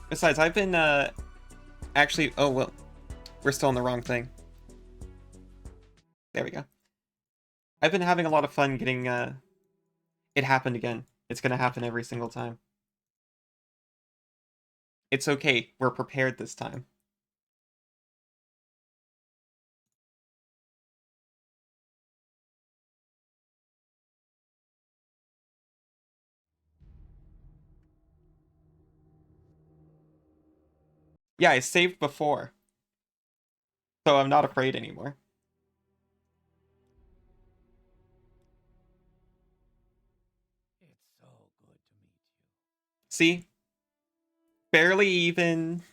Besides, I've been, actually, oh, well, we're still on the wrong thing. There we go. I've been having a lot of fun getting, it happened again. It's gonna happen every single time. It's okay, we're prepared this time. Yeah, I saved before, so I'm not afraid anymore. It's so good to meet you. See? Barely even...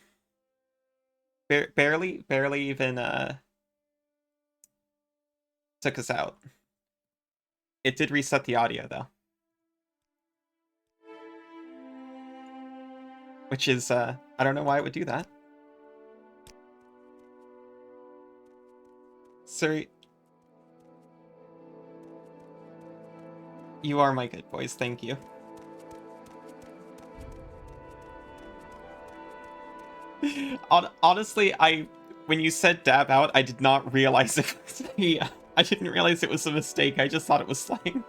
barely even, took us out. It did reset the audio, though. Which is, I don't know why it would do that. Sir, you are my good boys, thank you. Honestly, when you said dab out, I did not realize it was I didn't realize it was a mistake. I just thought it was slang.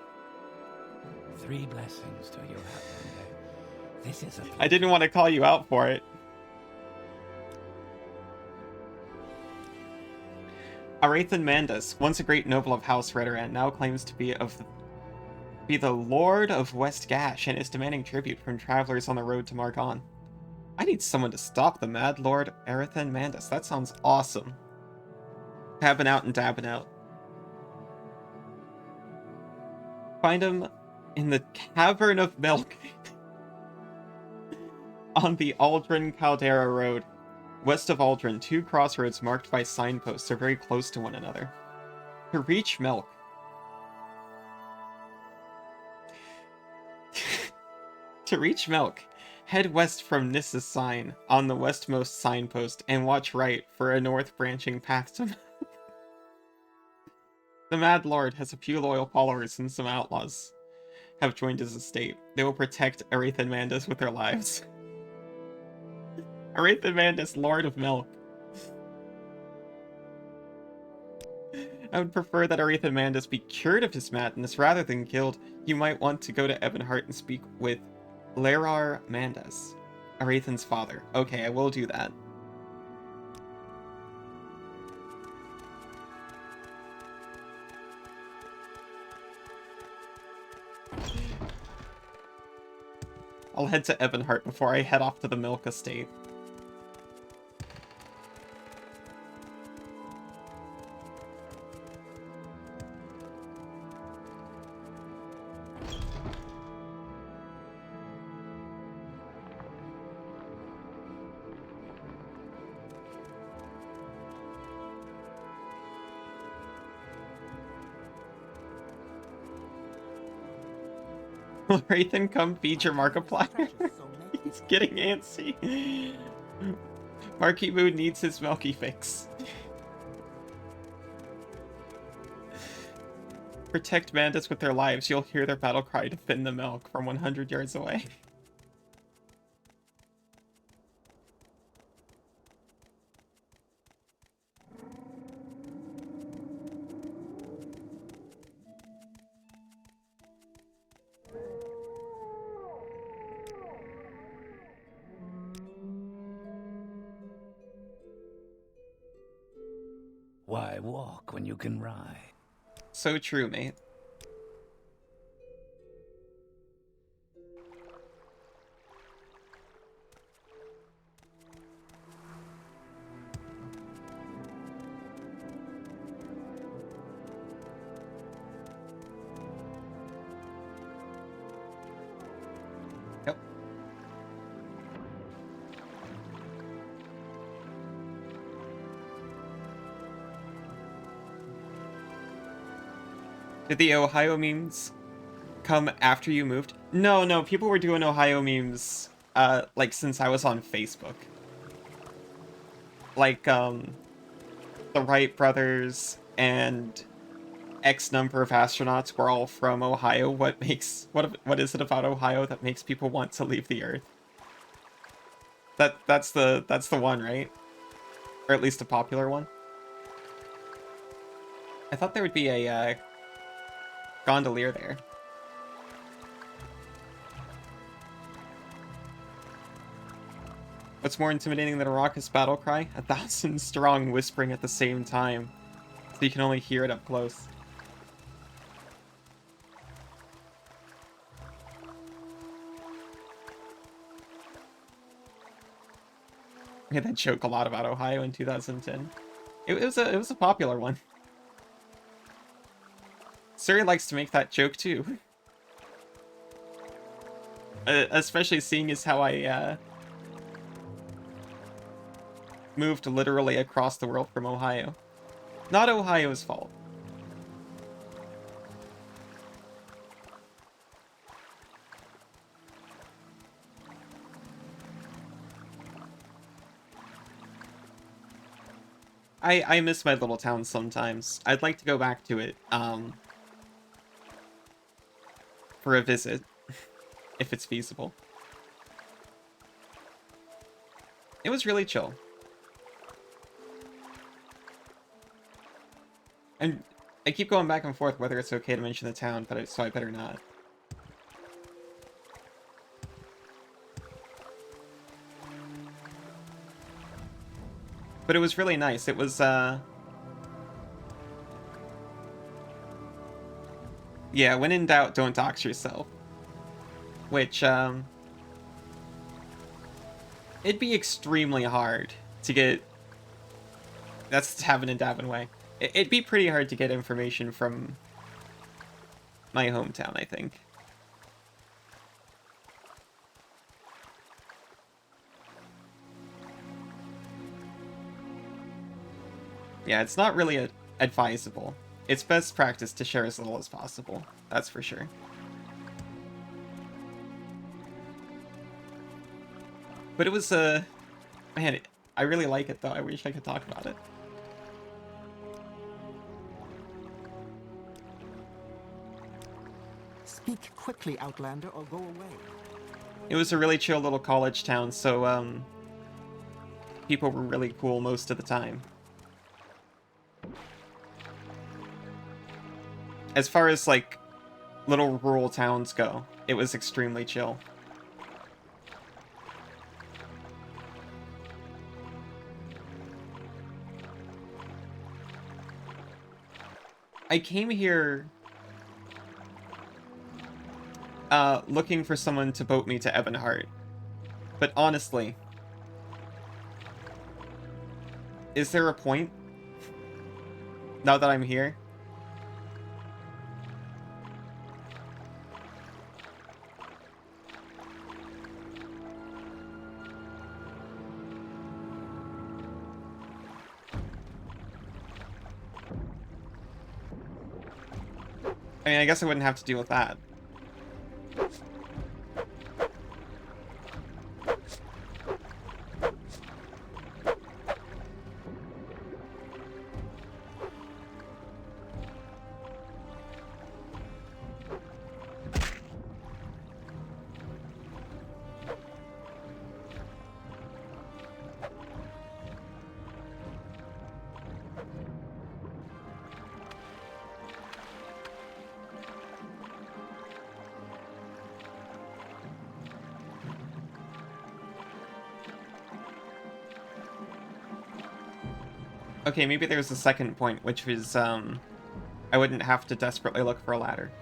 3 blessings to you, Outlander. This is a I didn't want to call you out for it. Arathan Mandus, once a great noble of House Redoran, now claims to be the Lord of West Gash and is demanding tribute from travelers on the road to Margon. I need someone to stop the Mad Lord Arathan Mandus. That sounds awesome. Tabbing out and dabbing out. Find him in the Cavern of Milk on the Aldrin Caldera Road. West of Aldrin, 2 crossroads marked by signposts are very close to one another. To reach Milk. To reach Milk, head west from Nissa's sign on the westmost signpost and watch right for a north branching path to Milk. The Mad Lord has a few loyal followers and some outlaws have joined his estate. They will protect Arathan Mandus with their lives. Arathan Mandus, Lord of Milk. I would prefer that Arathan Mandus be cured of his madness rather than killed. You might want to go to Ebonheart and speak with Larar Mandus, Arathan's father. Okay, I will do that. I'll head to Ebonheart before I head off to the Milk Estate. Will Rathan come feed your Markiplier? He's getting antsy. Marky Moon needs his Milky fix. Protect Mandus with their lives. You'll hear their battle cry to defend the milk from 100 yards away. Why walk when you can ride? So true, mate. Yep. Did the Ohio memes come after you moved? No, people were doing Ohio memes, like, since I was on Facebook. Like, the Wright brothers and X number of astronauts were all from Ohio. What is it about Ohio that makes people want to leave the Earth? That's the one, right? Or at least a popular one. I thought there would be a gondolier there. What's more intimidating than a raucous battle cry? 1,000 strong whispering at the same time, so you can only hear it up close. I made that joke a lot about Ohio in 2010. It was a popular one. Surrey likes to make that joke too. Especially seeing as how I moved literally across the world from Ohio. Not Ohio's fault. I miss my little town sometimes. I'd like to go back to it, for a visit, if it's feasible. It was really chill. And I keep going back and forth whether it's okay to mention the town, but so I better not. But it was really nice. It was, yeah, when in doubt, don't dox yourself. Which, it'd be extremely hard to get... That's Tavern and Davin way. It'd be pretty hard to get information from my hometown, I think. Yeah, it's not really advisable. It's best practice to share as little as possible. That's for sure. But it was, man, I really like it, though. I wish I could talk about it. Speak quickly, Outlander, or go away. It was a really chill little college town, so, people were really cool most of the time. As far as, like, little rural towns go, it was extremely chill. I came here looking for someone to boat me to Ebonheart. But honestly, is there a point? Now that I'm here? I mean, I guess I wouldn't have to deal with that. Okay, maybe there's a second point, which was, I wouldn't have to desperately look for a ladder.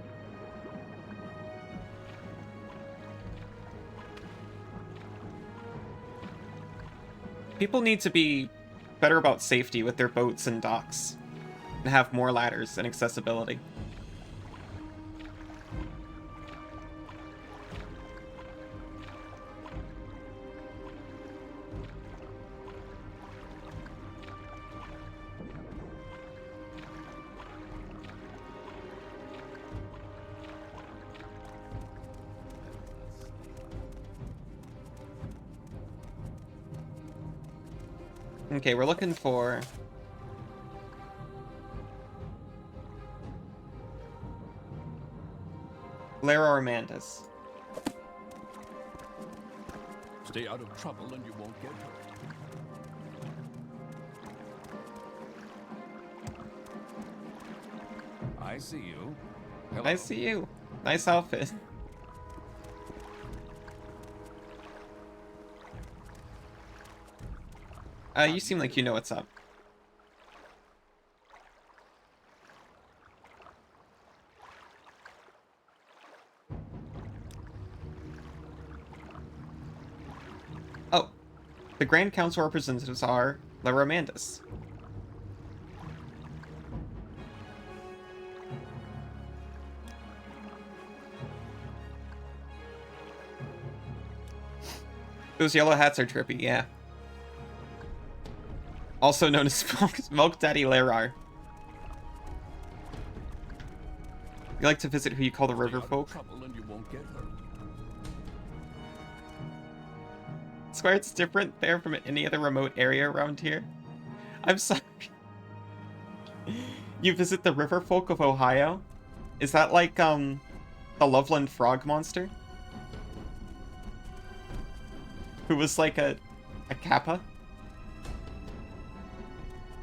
People need to be better about safety with their boats and docks, and have more ladders and accessibility. Okay, we're looking for... Lara or Mandus. Stay out of trouble and you won't get hurt. I see you. Hello. I see you. Nice outfit. You seem like you know what's up. Oh, the Grand Council representatives are Lara Amandus. Those yellow hats are trippy, yeah. Also known as Milk Daddy Larar. You like to visit who you call the river folk? Swear it's different there from any other remote area around here. I'm sorry. You visit the river folk of Ohio? Is that like, the Loveland frog monster? Who was like a kappa?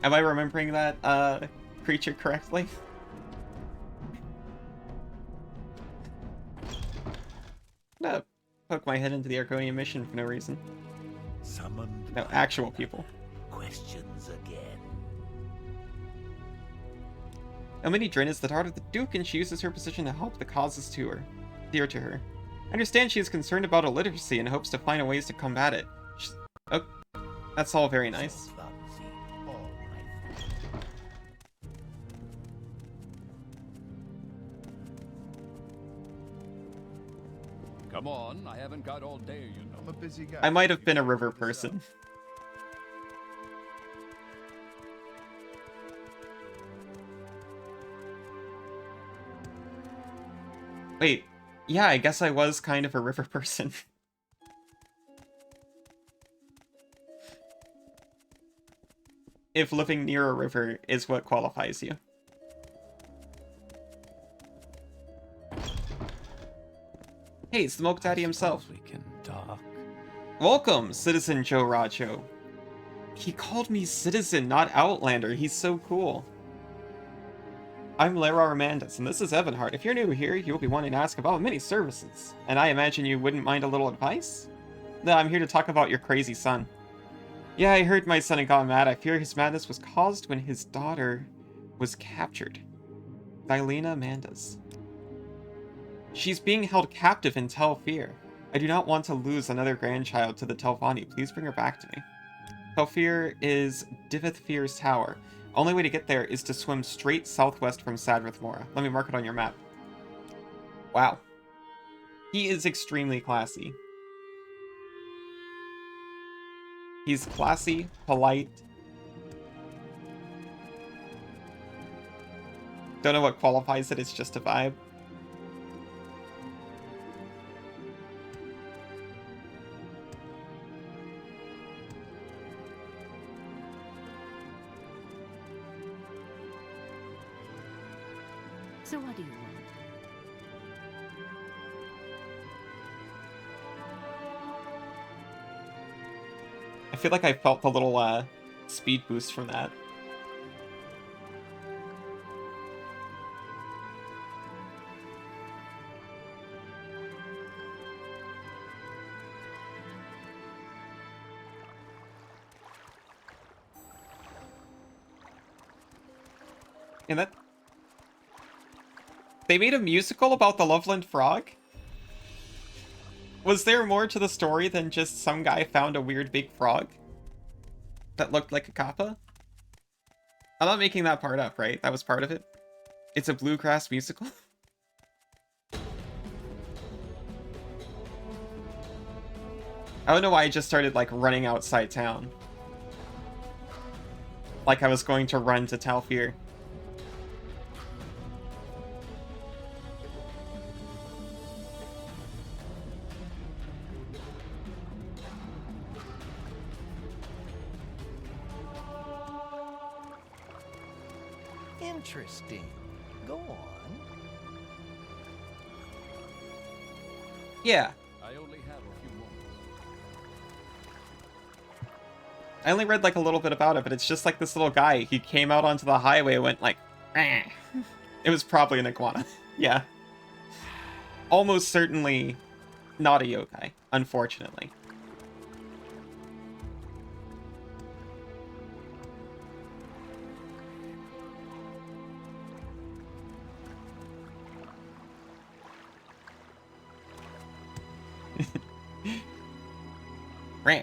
Am I remembering that, creature correctly? No, poke my head into the Argonian mission for no reason. Summoned No, actual people. questions again. Elmini Drin is the daughter of the Duke, and she uses her position to help the causes dear to her. I understand she is concerned about illiteracy and hopes to find ways to combat it. Oh, that's all very nice. Come on, I haven't got all day, you know. I'm a busy guy. I might have been a river person. Wait, yeah, I guess I was kind of a river person. If living near a river is what qualifies you. Hey, it's the Milk Daddy himself. We can talk. Welcome, Citizen Joe Racho. He called me Citizen, not Outlander. He's so cool. I'm Lara Armandus, and this is Evanhard. If you're new here, you'll be wanting to ask about many services. And I imagine you wouldn't mind a little advice? No, I'm here to talk about your crazy son. Yeah, I heard my son had gone mad. I fear his madness was caused when his daughter was captured. Dilena Amandus. She's being held captive in Telfir. I do not want to lose another grandchild to the Telvanni. Please bring her back to me. Telfir is Divithfir's tower. Only way to get there is to swim straight southwest from Sadrith Mora. Let me mark it on your map. Wow. He is extremely classy. He's classy, polite. Don't know what qualifies it, it's just a vibe. So what do you want? I feel like I felt the little speed boost from that. And that... They made a musical about the Loveland Frog? Was there more to the story than just some guy found a weird big frog that looked like a kappa? I'm not making that part up, right? That was part of it? It's a bluegrass musical? I don't know why I just started, like, running outside town. Like I was going to run to Telfir. Interesting. Go on. Yeah. I only have a few moments. I only read like a little bit about it, but it's just like this little guy. He came out onto the highway and went like, eh. It was probably an iguana. Yeah. Almost certainly not a yokai, unfortunately. Rah.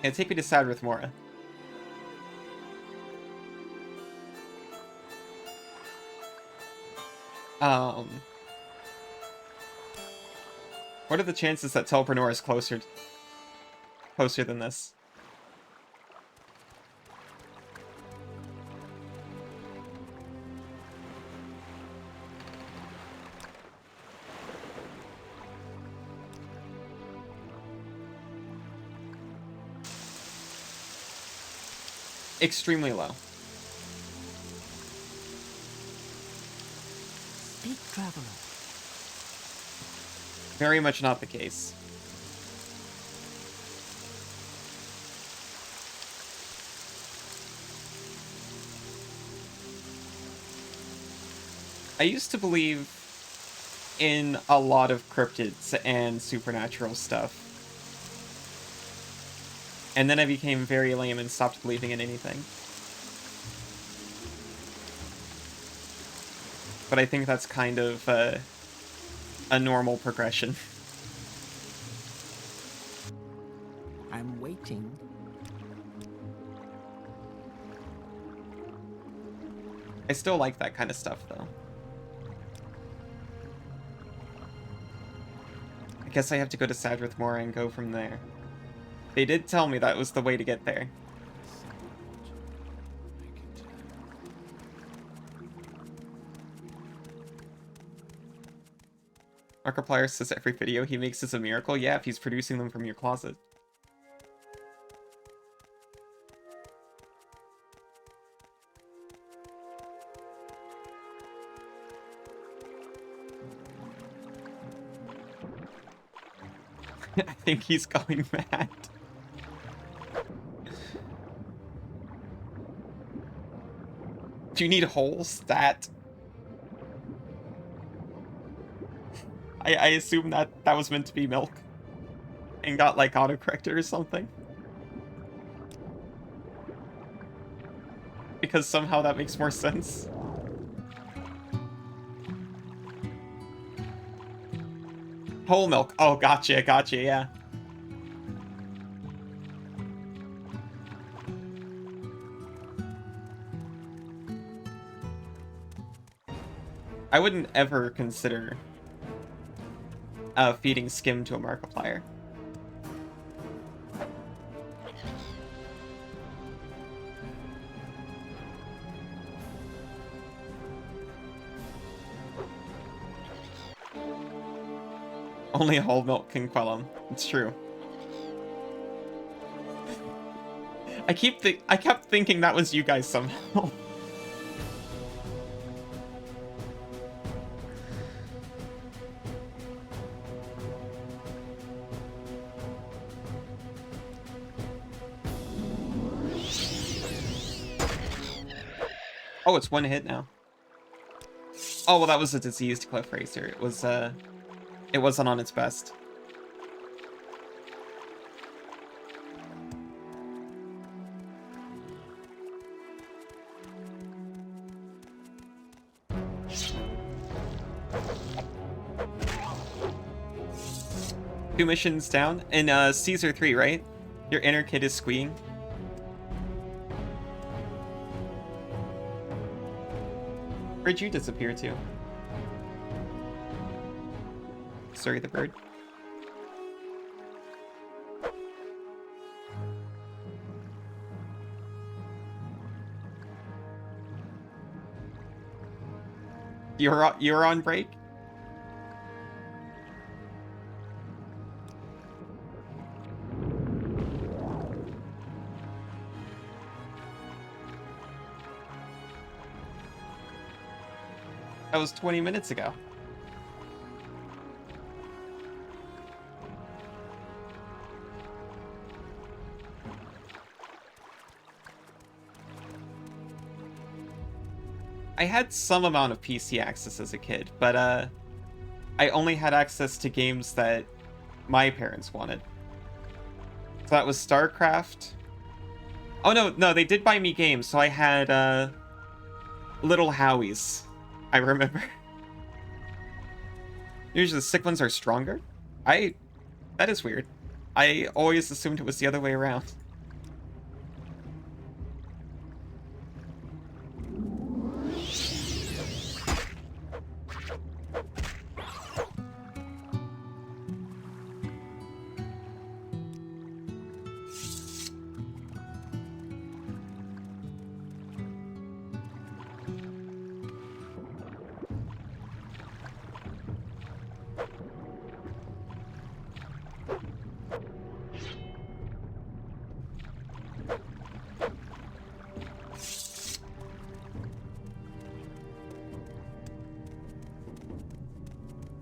Yeah, take me to Sad with Mora. What are the chances that Telprenor is closer than this? Extremely low. Speak, traveler. Very much not the case. I used to believe in a lot of cryptids and supernatural stuff. And then I became very lame and stopped believing in anything. But I think that's kind of a normal progression. I'm waiting. I still like that kind of stuff, though. I guess I have to go to Sadrith Mora and go from there. They did tell me that was the way to get there. Markiplier says every video he makes is a miracle. Yeah, if he's producing them from your closet. I think he's going mad. Do you need holes? That... I assume that was meant to be milk. And got, like, autocorrected or something. Because somehow that makes more sense. Whole milk. Oh, gotcha, yeah. I wouldn't ever consider feeding skim to a Markiplier. Only whole milk can quell him. It's true. I kept thinking that was you guys somehow. Oh, it's one hit now. Oh, well, that was a diseased Cliff Racer. It wasn't on its best. Two missions down. In Caesar 3, right? Your inner kid is squeeing. Where'd you disappear to? Sorry, the bird. You're on break? That was 20 minutes ago. I had some amount of PC access as a kid, but I only had access to games that my parents wanted. So that was StarCraft. Oh no, they did buy me games, so I had Little Howies, I remember. Usually the sick ones are stronger? That is weird. I always assumed it was the other way around.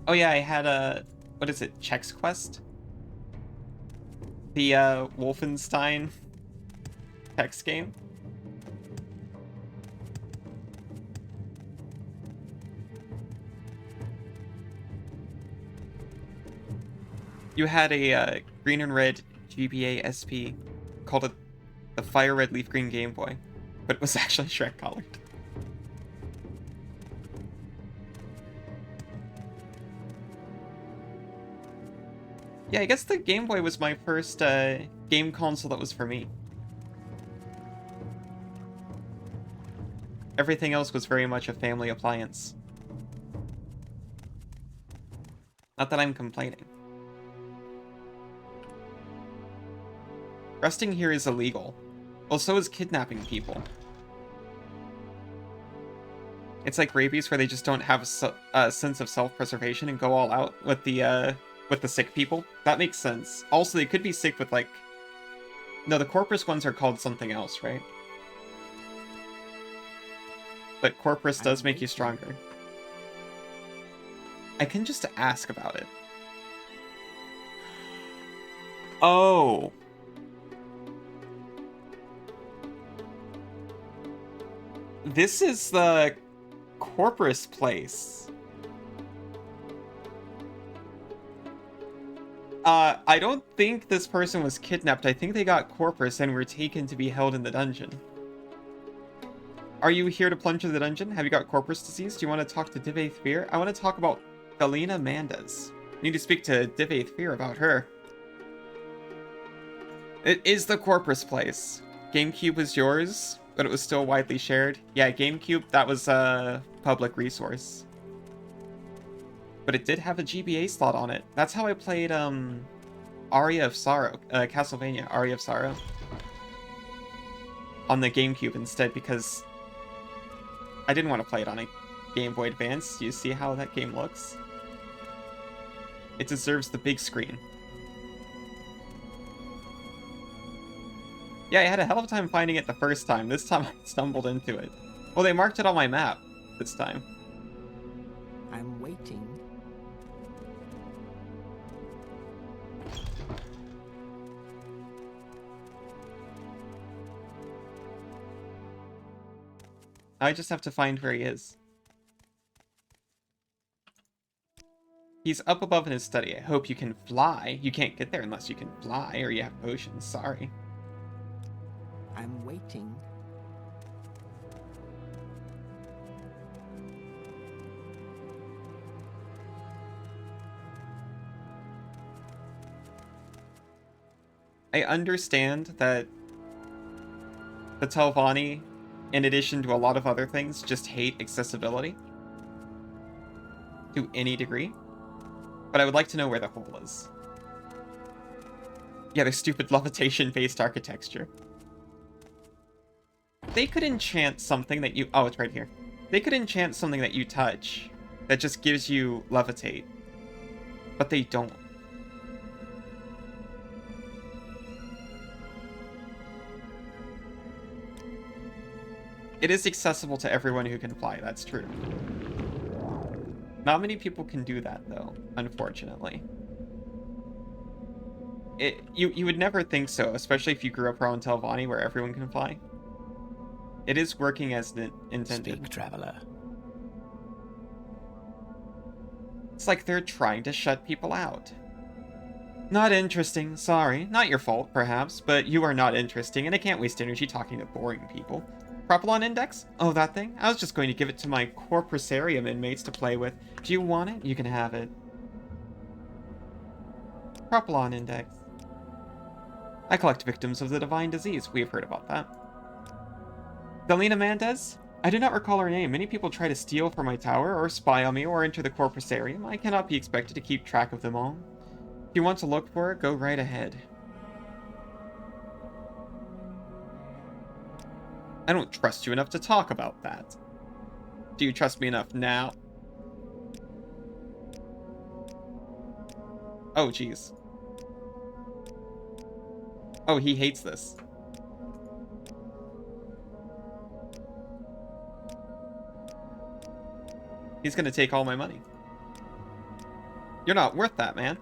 Oh yeah, I had a, what is it, Chex Quest? The Wolfenstein text game. You had a green and red GBA SP called it the Fire Red Leaf Green Game Boy, but it was actually Shrek colored. Yeah, I guess the Game Boy was my first game console that was for me. Everything else was very much a family appliance. Not that I'm complaining. Resting here is illegal. Well, so is kidnapping people. It's like rabies where they just don't have a sense of self-preservation and go all out with the sick people. That makes sense. Also, they could be sick with, like... No, the Corpus ones are called something else, right? But Corpus does make you stronger. I can just ask about it. Oh. This is the Corpus place. I don't think this person was kidnapped. I think they got Corpus and were taken to be held in the dungeon. Are you here to plunge into the dungeon? Have you got Corpus disease? Do you want to talk to Div 8th Fear? I want to talk about Galena Mandas. Need to speak to Div 8th Fear about her. It is the Corpus place. GameCube was yours, but it was still widely shared. Yeah, GameCube, that was a public resource. But it did have a GBA slot on it. That's how I played Aria of Sorrow, Castlevania Aria of Sorrow. On the GameCube instead, because I didn't want to play it on a Game Boy Advance. Do you see how that game looks? It deserves the big screen. Yeah, I had a hell of a time finding it the first time. This time I stumbled into it. Well, they marked it on my map this time. I'm waiting. I just have to find where he is. He's up above in his study. I hope you can fly. You can't get there unless you can fly or you have potions. Sorry. I'm waiting. I understand that the Telvanni, in addition to a lot of other things, just hate accessibility to any degree. But I would like to know where the hole is. Yeah, their stupid levitation-based architecture. They could enchant something that you... Oh, it's right here. They could enchant something that you touch that just gives you levitate. But they don't. It is accessible to everyone who can fly, that's true. Not many people can do that, though, unfortunately. You would never think so, especially if you grew up around Telvanni where everyone can fly. It is working as intended. Speak, traveler. It's like they're trying to shut people out. Not interesting, sorry. Not your fault, perhaps, but you are not interesting, and I can't waste energy talking to boring people. Propylon Index? Oh, that thing? I was just going to give it to my Corpusarium inmates to play with. Do you want it? You can have it. Propylon Index. I collect victims of the divine disease. We have heard about that. Delina Mendez? I do not recall her name. Many people try to steal from my tower, or spy on me, or enter the Corpusarium. I cannot be expected to keep track of them all. If you want to look for it, go right ahead. I don't trust you enough to talk about that. Do you trust me enough now? Oh, jeez. Oh, he hates this. He's gonna take all my money. You're not worth that, man.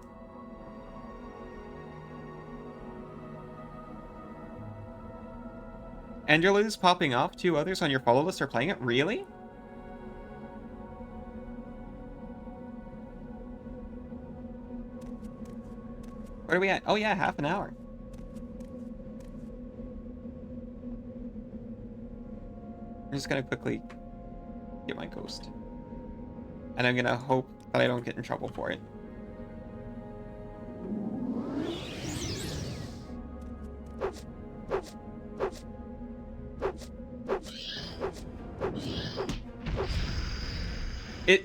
Enderloo's popping off. 2 others on your follow list are playing it? Really? Where are we at? Oh yeah, half an hour. I'm just gonna quickly get my ghost. And I'm gonna hope that I don't get in trouble for it.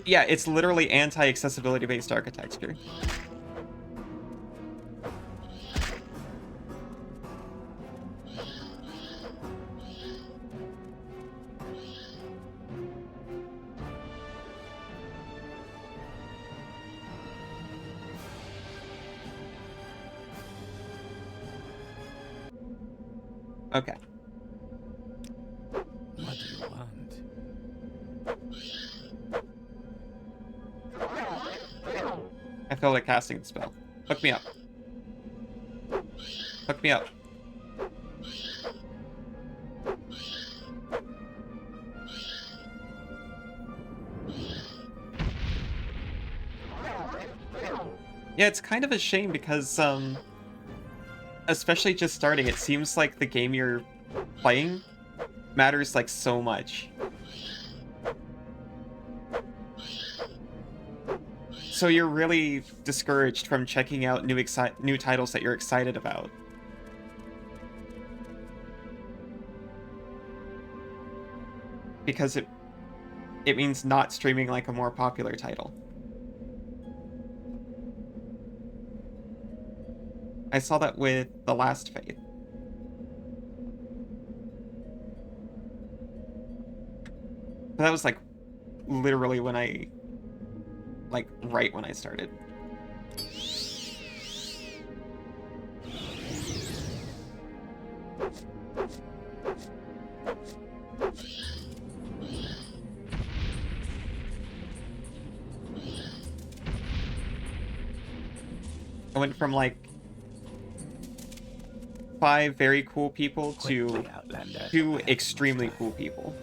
Yeah, it's literally anti-accessibility based architecture. Okay. What do you want? I feel like casting the spell. Hook me up. Hook me up. Yeah, it's kind of a shame because, especially just starting, it seems like the game you're playing matters, like, so much. So you're really discouraged from checking out new titles that you're excited about. Because it means not streaming like a more popular title. I saw that with The Last Faith. But that was like literally when I right when I started. I went from like 5 very cool people to Quickly, Outlander. 2 extremely cool people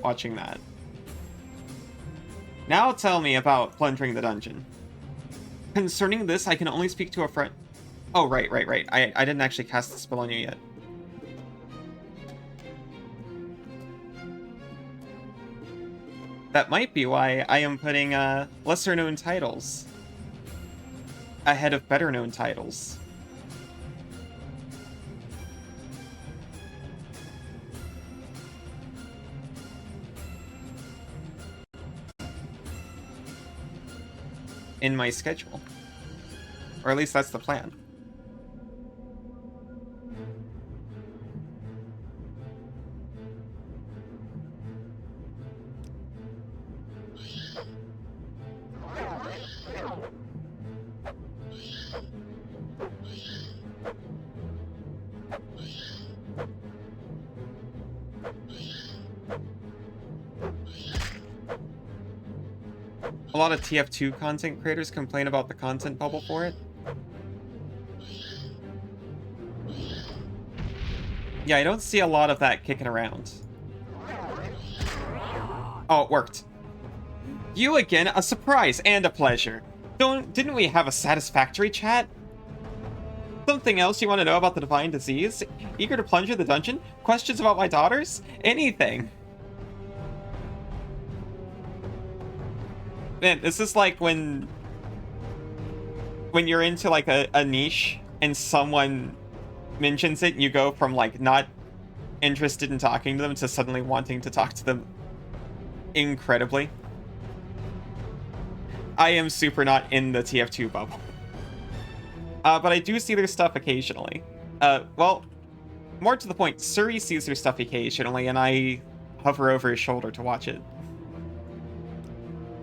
watching that. Now tell me about plundering the dungeon. Concerning this, I can only speak to a friend. Oh, right. I didn't actually cast the spell on you yet. That might be why I am putting lesser-known titles ahead of better-known titles. In my schedule. Or at least that's the plan. A lot of TF2 content creators complain about the content bubble for it. Yeah, I don't see a lot of that kicking around. Oh, it worked. You again, a surprise and a pleasure. Didn't we have a satisfactory chat? Something else you want to know about the divine disease? Eager to plunge in the dungeon? Questions about my daughters? Anything. Man, this is like when you're into like a niche and someone mentions it and you go from like not interested in talking to them to suddenly wanting to talk to them incredibly. I am super not in the TF2 bubble. But I do see their stuff occasionally. Well, more to the point, Suri sees their stuff occasionally, and I hover over his shoulder to watch it.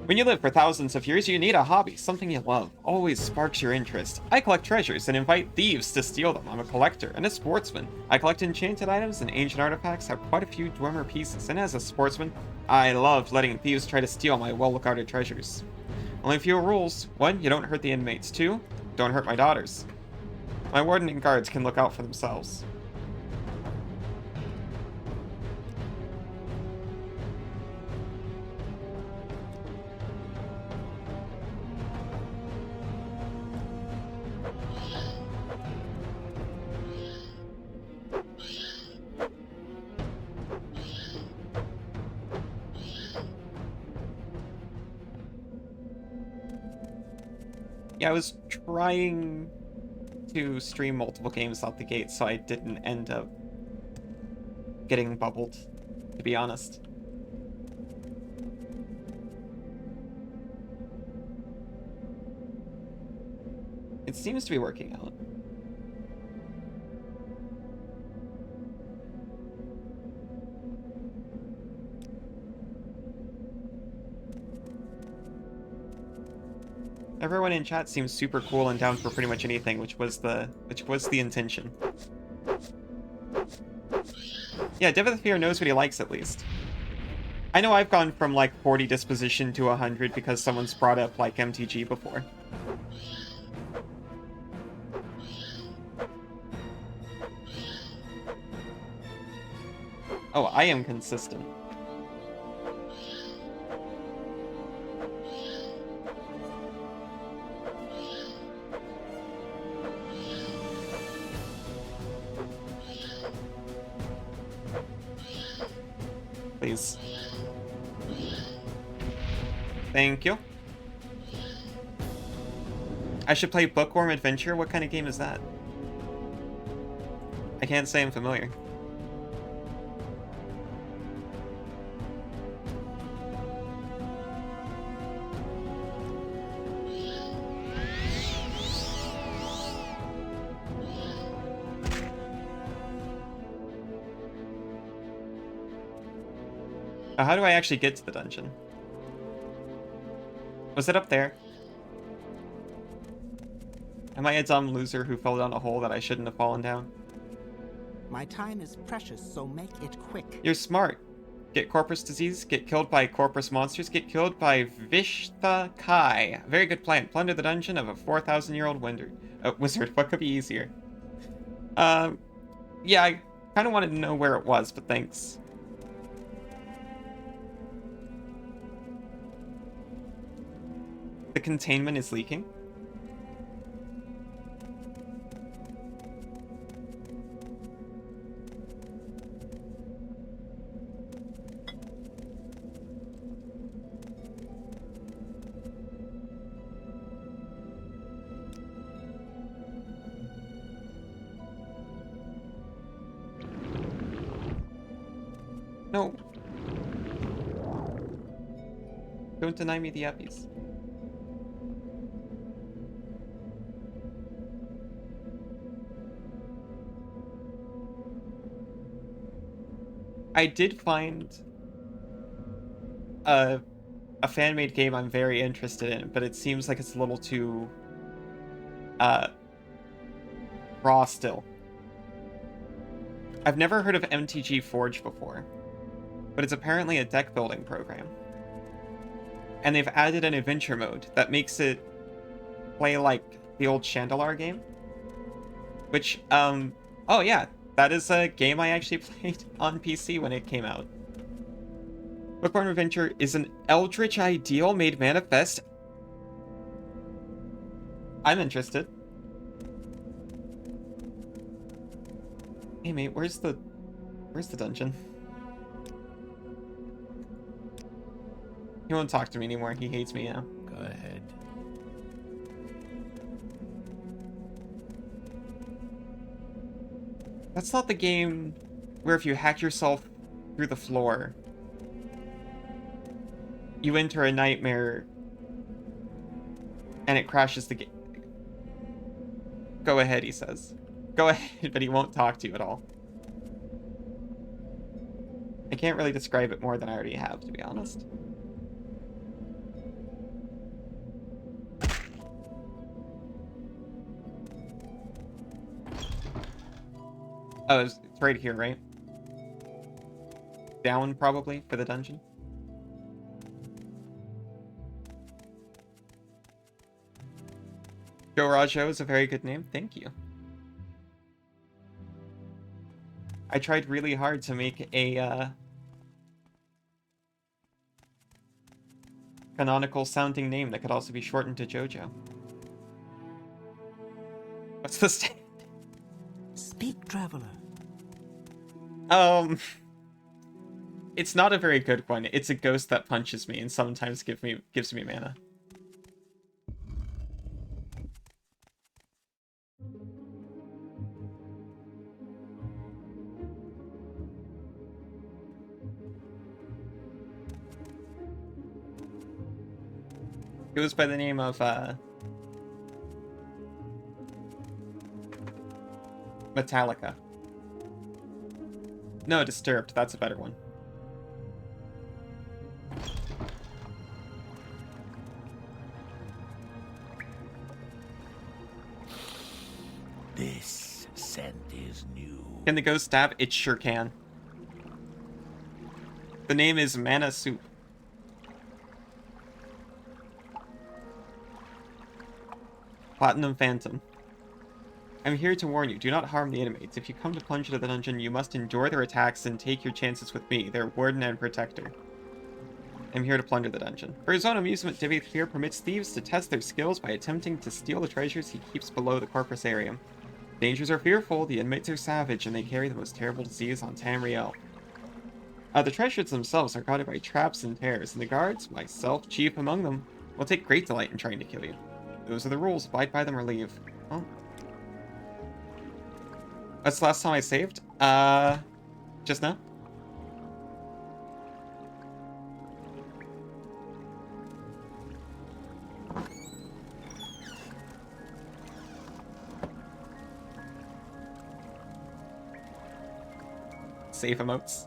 When you live for thousands of years, you need a hobby, something you love. Always sparks your interest. I collect treasures and invite thieves to steal them. I'm a collector and a sportsman. I collect enchanted items and ancient artifacts, have quite a few Dwemer pieces, and as a sportsman, I love letting thieves try to steal my well-guarded treasures. Only a few rules. 1, you don't hurt the inmates. 2, don't hurt my daughters. My warden and guards can look out for themselves. Yeah, I was trying to stream multiple games out the gate, so I didn't end up getting bubbled, to be honest. It seems to be working out. Everyone in chat seems super cool and down for pretty much anything, which was the intention. Yeah, Devithier knows what he likes at least. I know I've gone from like 40 disposition to 100 because someone's brought up like MTG before. Oh, I am consistent. Please. Thank you. I should play Bookworm Adventure? What kind of game is that? I can't say I'm familiar. How do I actually get to the dungeon? Was it up there? Am I a dumb loser who fell down a hole that I shouldn't have fallen down? My time is precious, so make it quick. You're smart. Get corpus disease, get killed by corpus monsters, get killed by Vishta Kai. Very good plan. Plunder the dungeon of a 4,000-year-old wizard. What could be easier? Yeah, I kind of wanted to know where it was, but thanks. The containment is leaking. No. Don't deny me the uppies. I did find a fan-made game I'm very interested in, but it seems like it's a little too raw still. I've never heard of MTG Forge before, but it's apparently a deck building program. and they've added an adventure mode that makes it play like the old Chandelar game. Which, oh yeah, that is a game I actually played on PC when it came out. Bookworm Adventure is an eldritch ideal made manifest. I'm interested. Hey mate, where's the dungeon? He won't talk to me anymore. He hates me now. Go ahead. That's not the game where if you hack yourself through the floor, you enter a nightmare and it crashes the game. Go ahead, he says. Go ahead, but he won't talk to you at all. I can't really describe it more than I already have, to be honest. Oh, it's right here, right? Down, probably, for the dungeon. Joe Rajo is a very good name. Thank you. I tried really hard to make a canonical sounding name that could also be shortened to Jojo. What's the state? Speak, traveler. It's not a very good one. It's a ghost that punches me and sometimes gives me mana. It was by the name of Metallica. No, Disturbed. That's a better one. This scent is new. Can the ghost stab? It sure can. The name is Mana Soup. Platinum Phantom. I'm here to warn you, do not harm the inmates. If you come to plunge into the dungeon, you must endure their attacks and take your chances with me, their warden and protector. I'm here to plunder the dungeon. For his own amusement, Divy Fear permits thieves to test their skills by attempting to steal the treasures he keeps below the corpusarium. Dangers are fearful, the inmates are savage, and they carry the most terrible disease on Tamriel. The treasures themselves are guarded by traps and tears, and the guards, myself chief among them, will take great delight in trying to kill you. Those are the rules. Abide by them or leave. Oh. That's the last time I saved? Just now? Save emotes.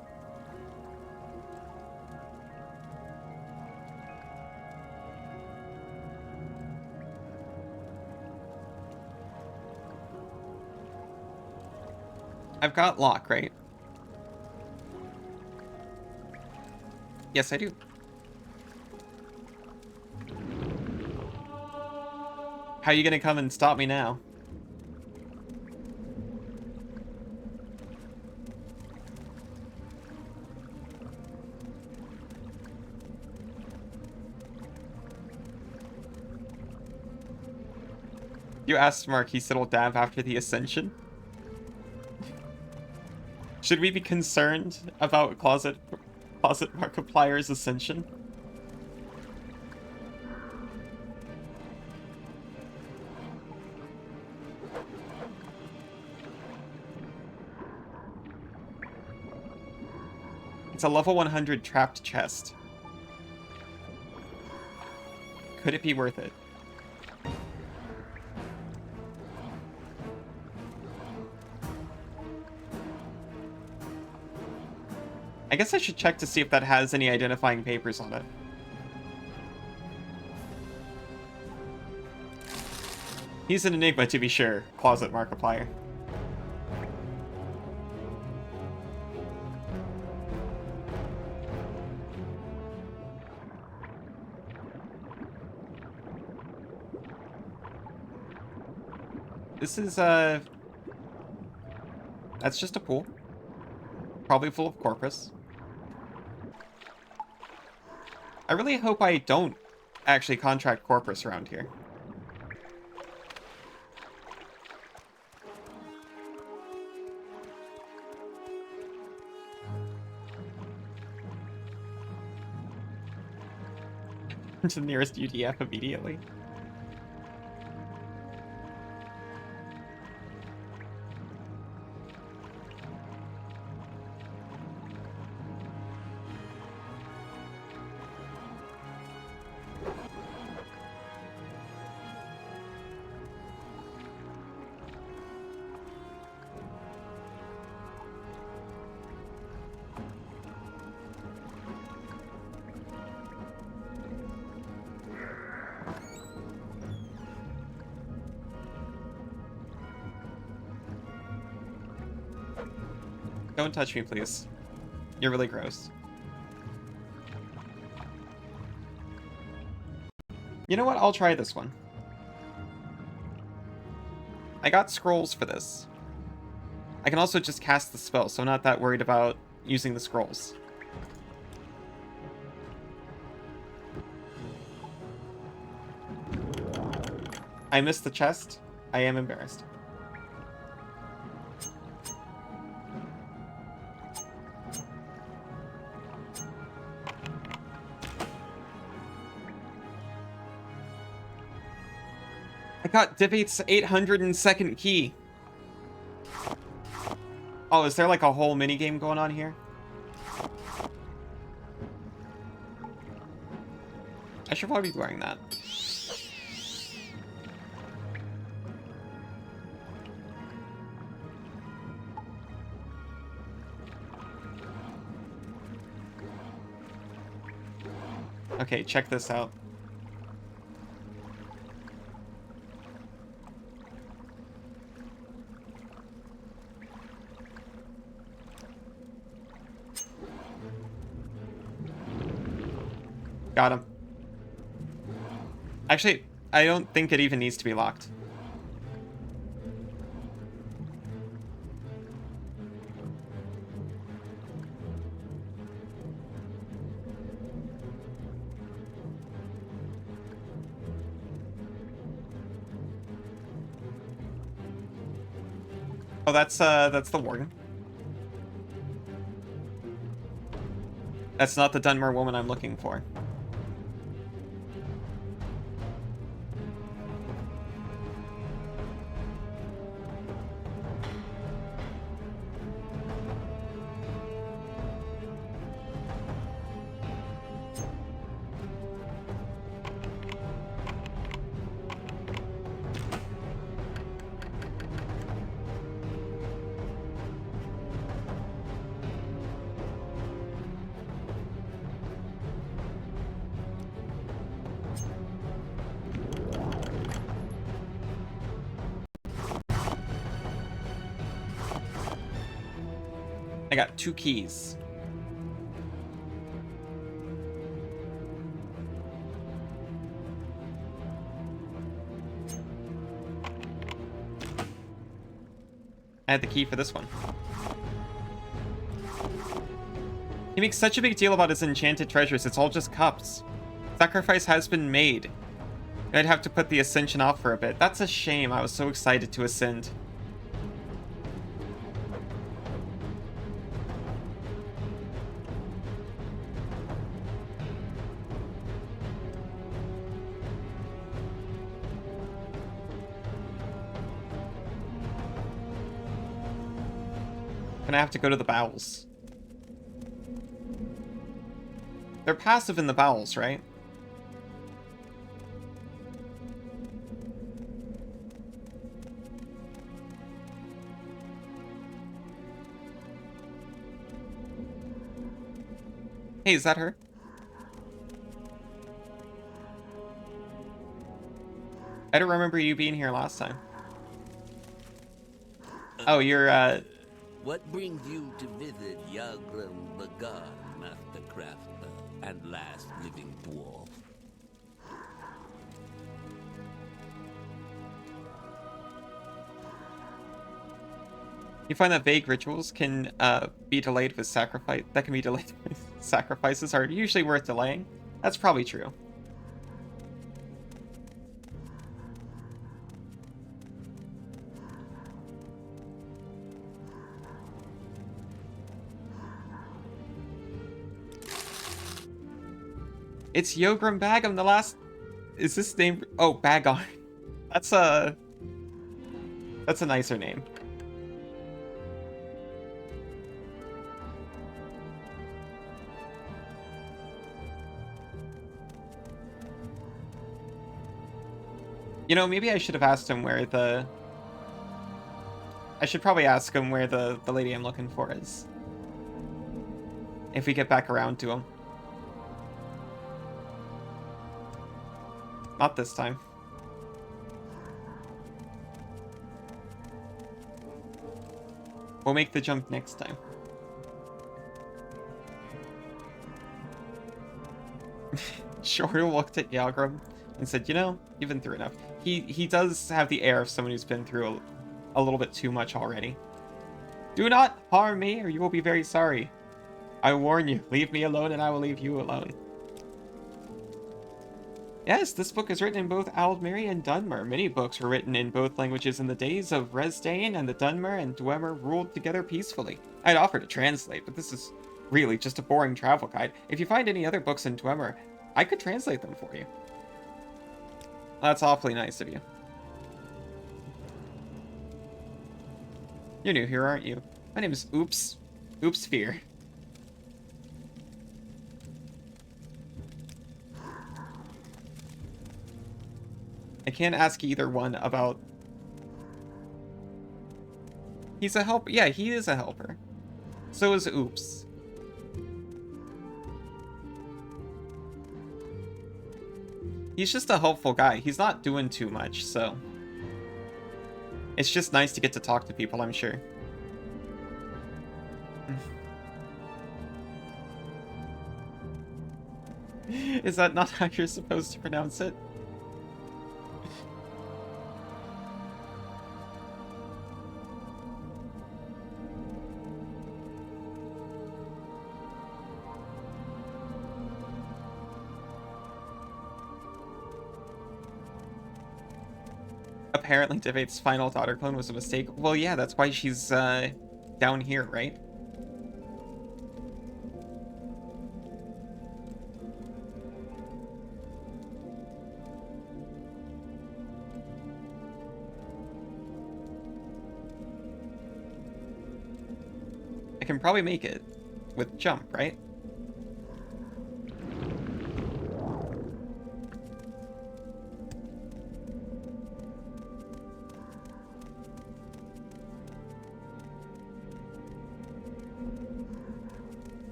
I've got lock, right? Yes, I do. How are you gonna come and stop me now? You asked Mark, he said he'll dab after the Ascension. Should we be concerned about Closet Markiplier's Ascension? It's a level 100 trapped chest. Could it be worth it? I guess I should check to see if that has any identifying papers on it. He's an enigma, to be sure, Closet Markiplier. This is, that's just a pool. Probably full of corpus. I really hope I don't actually contract corpus around here. To the nearest UDF immediately. Don't touch me, please. You're really gross. You know what? I'll try this one. I got scrolls for this. I can also just cast the spell, so I'm not that worried about using the scrolls. I missed the chest. I am embarrassed. I got Divate's 802nd key. Oh, is there like a whole minigame going on here? I should probably be wearing that. Okay, check this out. Got him. Actually, I don't think it even needs to be locked. Oh, that's the warden. That's not the Dunmer woman I'm looking for. I got 2 keys. I had the key for this one. He makes such a big deal about his enchanted treasures, it's all just cups. Sacrifice has been made. I'd have to put the ascension off for a bit. That's a shame, I was so excited to ascend. Gonna have to go to the bowels. They're passive in the bowels, right? Hey, is that her? I don't remember you being here last time. Oh, you're, What brings you to visit Yagram Bagar, Master Crafter and last living dwarf? You find that vague rituals can be delayed with sacrifice. That can be delayed with sacrifices are usually worth delaying. That's probably true. It's Yogram Bagum, the last... Is this name... Oh, Bagon. That's a nicer name. You know, maybe I should have asked him where the... I should probably ask him where the lady I'm looking for is. If we get back around to him. Not this time. We'll make the jump next time. Shorter looked at Yagram and said, you know, you've been through enough. He does have the air of someone who's been through a little bit too much already. Do not harm me or you will be very sorry. I warn you, leave me alone and I will leave you alone. Yes, this book is written in both Aldmeri and Dunmer. Many books were written in both languages in the days of Resdain, and the Dunmer and Dwemer ruled together peacefully. I'd offer to translate, but this is really just a boring travel guide. If you find any other books in Dwemer, I could translate them for you. That's awfully nice of you. You're new here, aren't you? My name is Oops Fear. I can't ask either one about... He's a helper. Yeah, he is a helper. So is Oops. He's just a helpful guy. He's not doing too much, so... It's just nice to get to talk to people, I'm sure. Is that not how you're supposed to pronounce it? Apparently Devate's final daughter clone was a mistake. Well, yeah, that's why she's down here, right? I can probably make it with jump, right?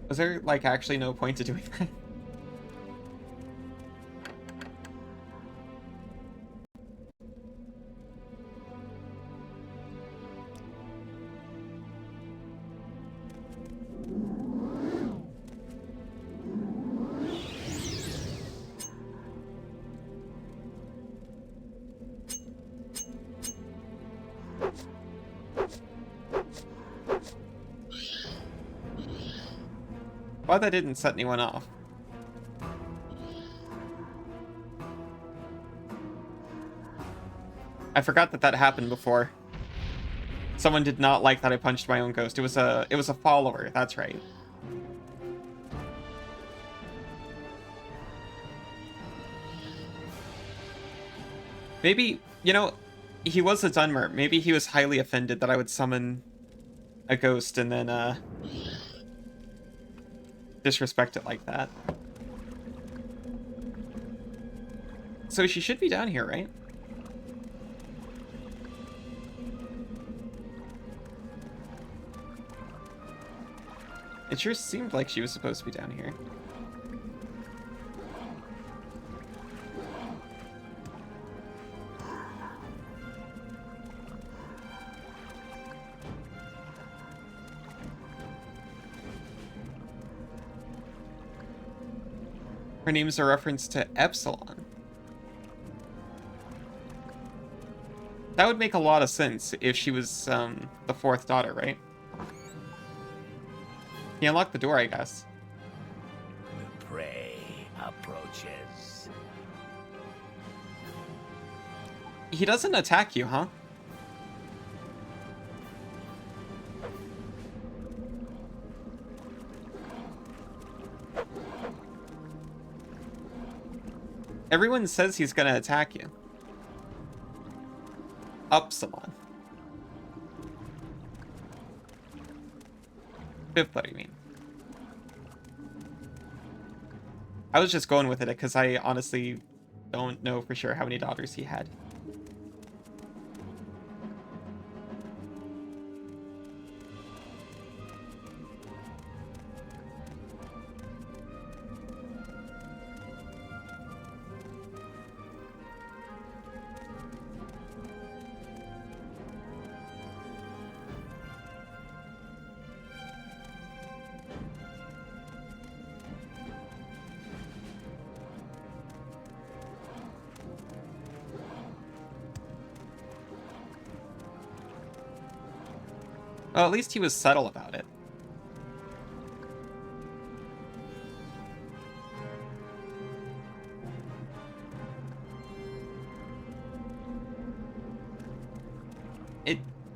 Was there, like, actually no point to doing that? Why that didn't set anyone off? I forgot that that happened before. Someone did not like that I punched my own ghost. It was a follower, that's right. Maybe, you know, he was a Dunmer. Maybe he was highly offended that I would summon a ghost and then disrespect it like that. So she should be down here, right? It sure seemed like she was supposed to be down here. Her name's a reference to Epsilon. That would make a lot of sense if she was the fourth daughter, right? He unlocked the door, I guess. The prey approaches. He doesn't attack you, huh? Everyone says he's gonna attack you. Upsilon. Fifth, what do you mean? I was just going with it because I honestly don't know for sure how many daughters he had. Well, at least he was subtle about it.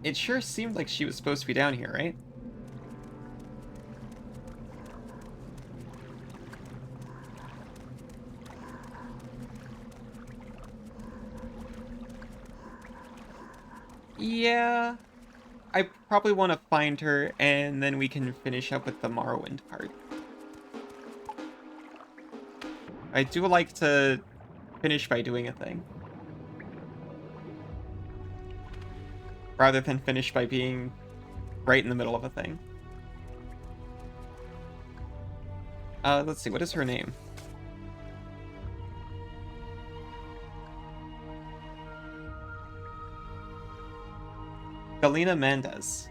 It sure seemed like she was supposed to be down here, right? Yeah. I probably want to find her, and then we can finish up with the Morrowind part. I do like to finish by doing a thing, rather than finish by being right in the middle of a thing. Let's see, what is her name? Galena Mendez.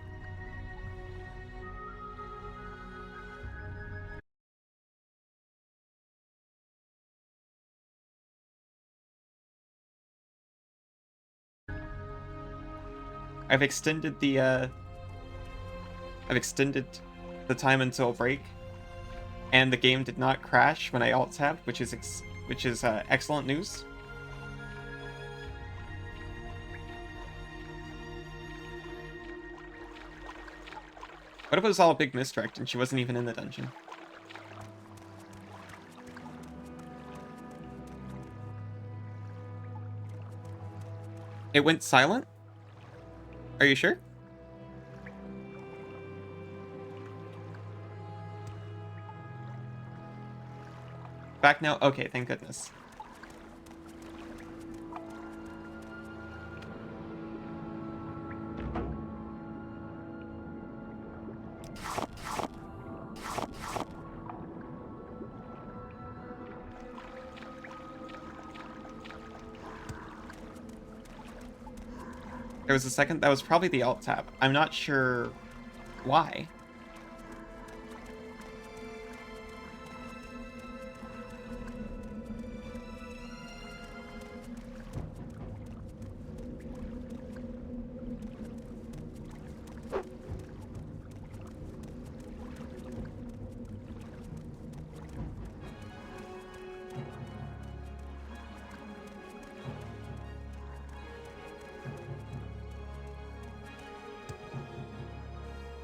I've extended the time until break, and the game did not crash when I alt-tabbed, which is excellent news. What if it was all a big misdirect and she wasn't even in the dungeon? It went silent? Are you sure? Back now? Okay, thank goodness. There was a second, that was probably the alt tab. I'm not sure why.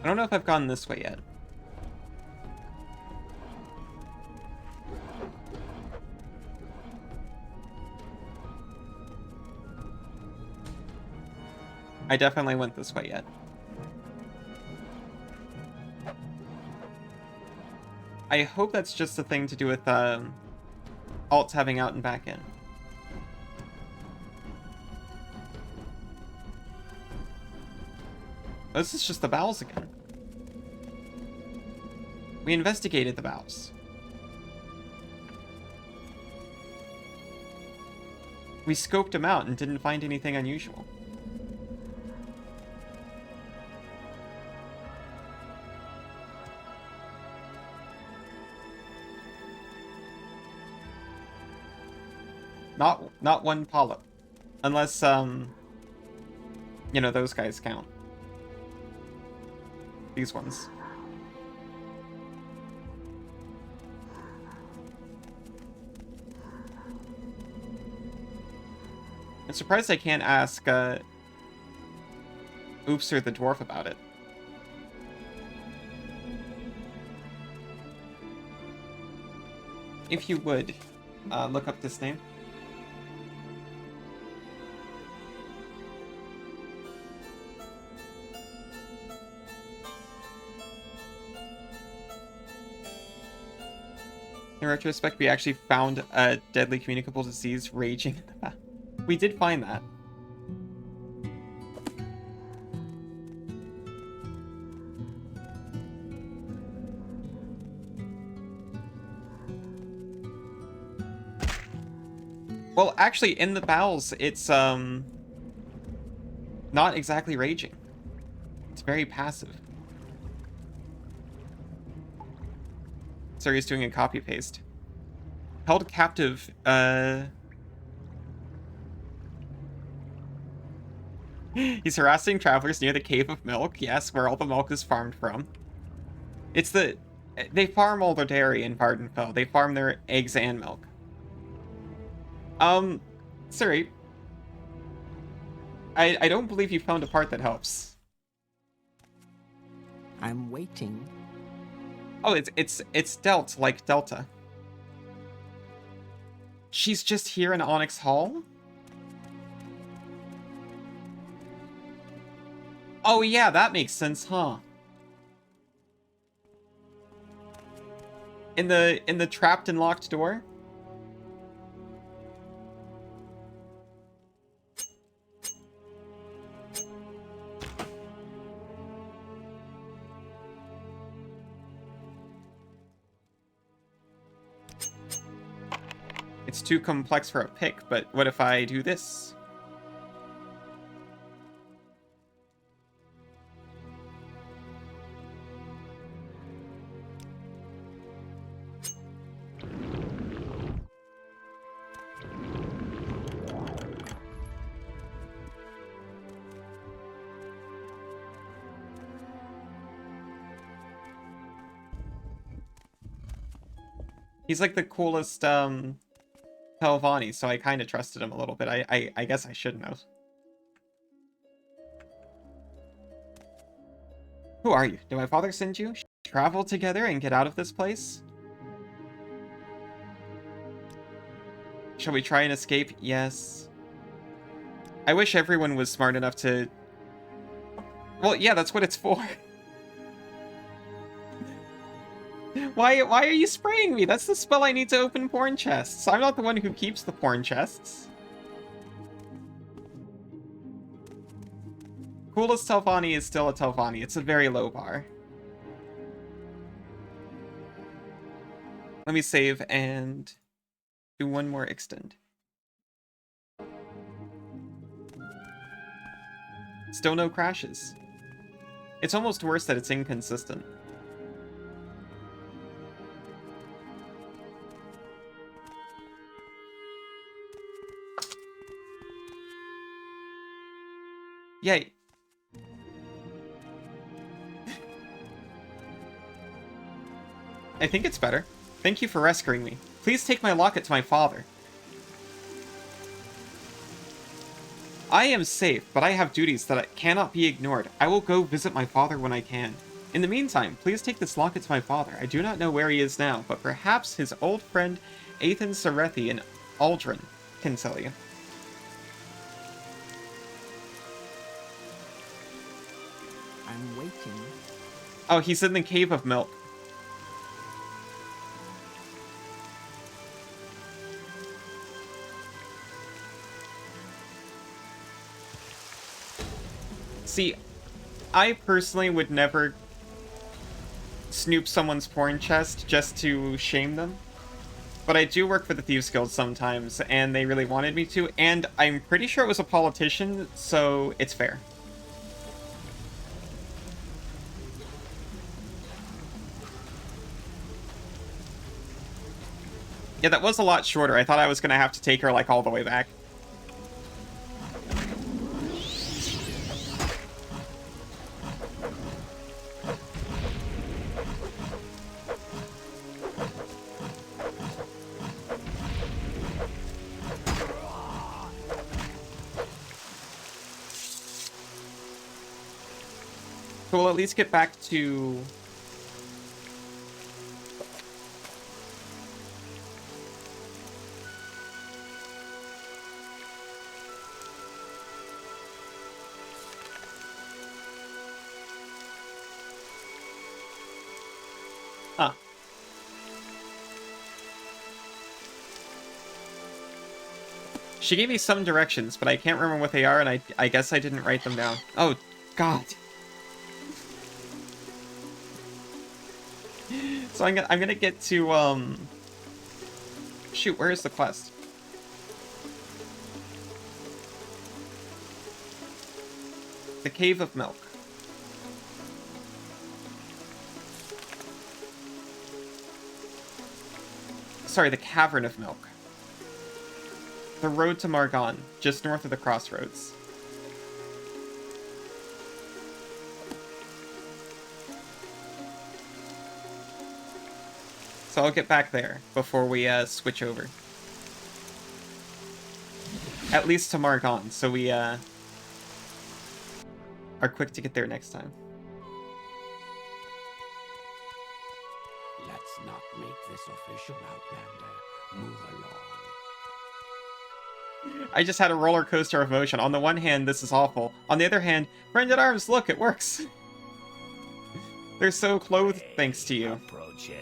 I don't know if I've gone this way yet. I definitely went this way yet. I hope that's just a thing to do with alt-tabbing out and back in. Oh, this is just the bowels again. We investigated the bowels. We scoped them out and didn't find anything unusual. Not one polyp. Unless, you know, those guys count. These ones. I'm surprised I can't ask, Oopser the dwarf about it. If you would, look up this name. In retrospect, we actually found a deadly communicable disease raging in the back. We did find that. Well, actually, in the bowels, it's, not exactly raging. It's very passive. Sorry, he's doing a copy-paste. Held captive, He's harassing travelers near the Cave of Milk, yes, where all the milk is farmed from. It's the... They farm all their dairy in Vardenfell. They farm their eggs and milk. Sorry. I don't believe you found a part that helps. I'm waiting. Oh, it's Delt, like Delta. She's just here in Onyx Hall? Oh yeah, that makes sense, huh? In the trapped and locked door? It's too complex for a pick, but what if I do this? He's like the coolest, Telvanni, so I kind of trusted him a little bit. I guess I shouldn't have. Who are you? Did my father send you? Travel together and get out of this place? Shall we try and escape? Yes. I wish everyone was smart enough to... Well, yeah, that's what it's for. Why are you spraying me? That's the spell I need to open porn chests. I'm not the one who keeps the porn chests. Coolest Telvanni is still a Telvanni. It's a very low bar. Let me save and do one more extend. Still no crashes. It's almost worse that it's inconsistent. Yay. I think it's better. Thank you for rescuing me. Please take my locket to my father. I am safe, but I have duties that cannot be ignored. I will go visit my father when I can. In the meantime, please take this locket to my father. I do not know where he is now, but perhaps his old friend Athan Sarethi in Aldrin can tell you. I'm waiting. Oh, he's in the Cave of Milk. See, I personally would never snoop someone's porn chest just to shame them. But I do work for the Thieves Guild sometimes, and they really wanted me to, and I'm pretty sure it was a politician, so it's fair. Yeah, that was a lot shorter. I thought I was gonna have to take her, like, all the way back. So we'll at least get back to... Huh. She gave me some directions, but I can't remember what they are, and I guess I didn't write them down. Oh, God. So I'm gonna get to, shoot, where is the quest? The Cave of Milk. Sorry, the Cavern of Milk. The road to Margon, just north of the crossroads. So I'll get back there before we switch over. At least to Margon, so we are quick to get there next time. Let's not make this official, Outlander. Move along. I just had a roller coaster of emotion. On the one hand, this is awful. On the other hand, Friend at Arms, look, it works. They're so clothed thanks to you. Approaches.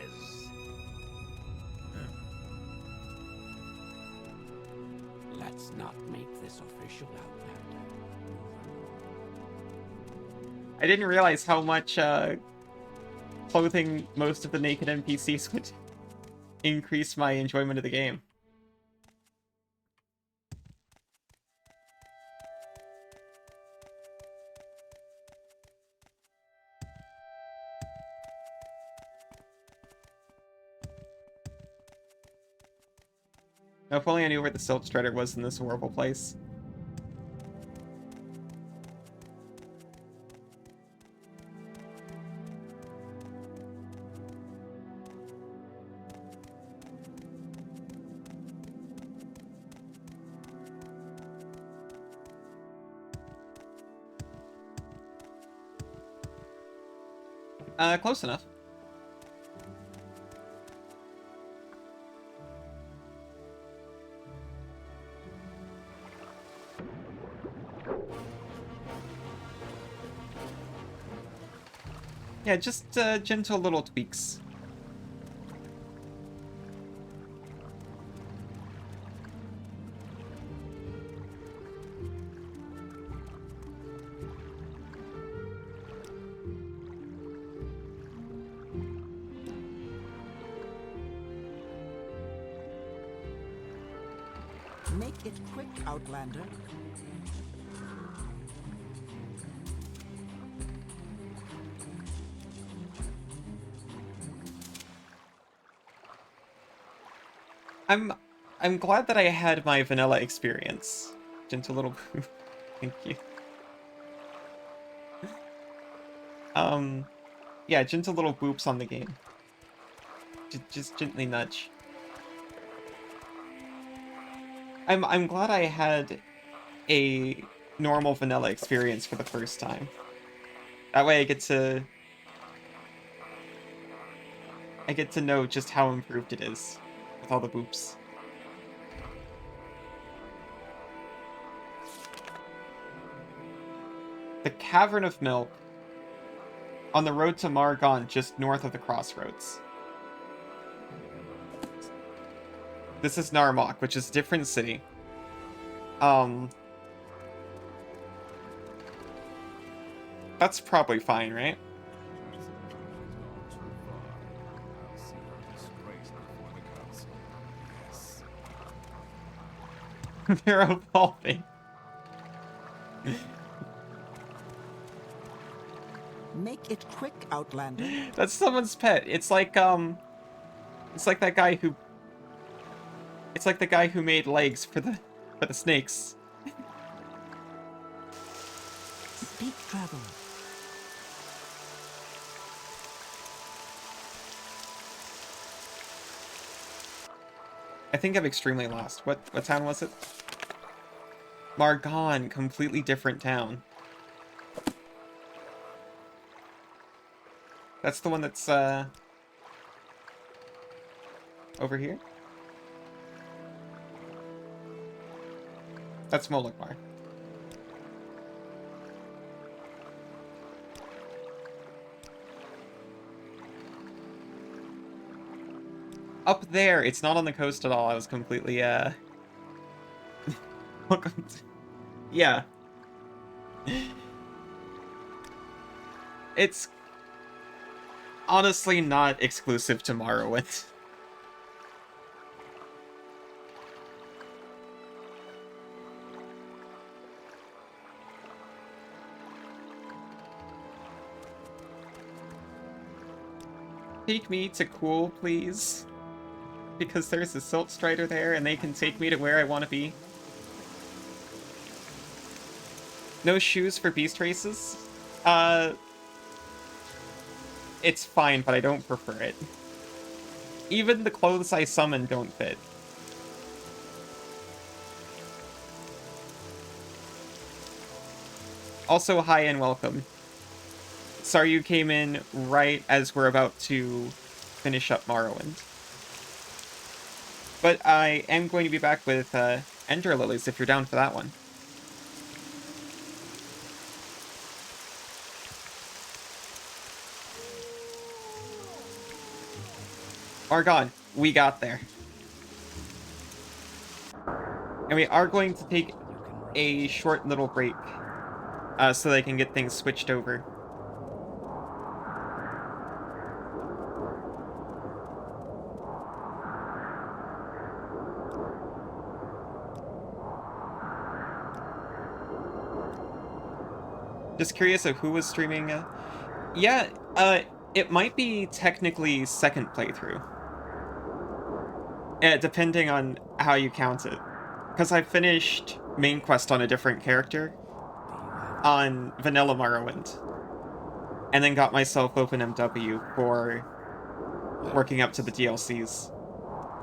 Let's not make this official, Outlander. I didn't realize how much clothing most of the naked NPCs would increase my enjoyment of the game. Now, if only I knew where the Silk Strider was in this horrible place. Close enough. Yeah, just gentle little tweaks. Make it quick, Outlander. I'm glad that I had my vanilla experience. Gentle little thank you. Yeah, gentle little boops on the game. Just gently nudge. I'm glad I had a normal vanilla experience for the first time. That way I get to know just how improved it is with all the boops. The Cavern of Milk on the road to Margon, just north of the crossroads. This is Narmok, which is a different city. That's probably fine, right? They're evolving. Make it quick, Outlander. That's someone's pet. It's like that guy who It's like the guy who made legs for the snakes. Speak, traveler. I think I'm extremely lost. What town was it? Margon, completely different town. That's the one that's over here? That's Molokmar. Up there, it's not on the coast at all. I was completely welcome to... Yeah. It's honestly not exclusive to Morrowind. Take me to Cool, please. Because there's a Silt Strider there, and they can take me to where I want to be. No shoes for beast races? It's fine, but I don't prefer it. Even the clothes I summon don't fit. Also, hi and welcome. Sorry you came in right as we're about to finish up Morrowind. But I am going to be back with Ender Lilies if you're down for that one. Margon, we got there. And we are going to take a short little break so they can get things switched over. Just curious of who was streaming. Yeah, it might be technically second playthrough. Depending on how you count it. Because I finished main quest on a different character on Vanilla Morrowind. And then got myself OpenMW for working up to the DLCs.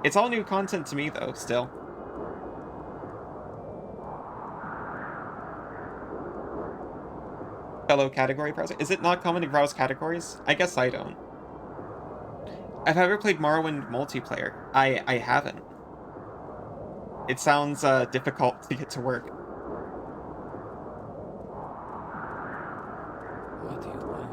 It's all new content to me, though, still. Fellow category browser? Is it not common to browse categories? I guess I don't. Have I ever played Morrowind multiplayer? I haven't. It sounds difficult to get to work. What do you want?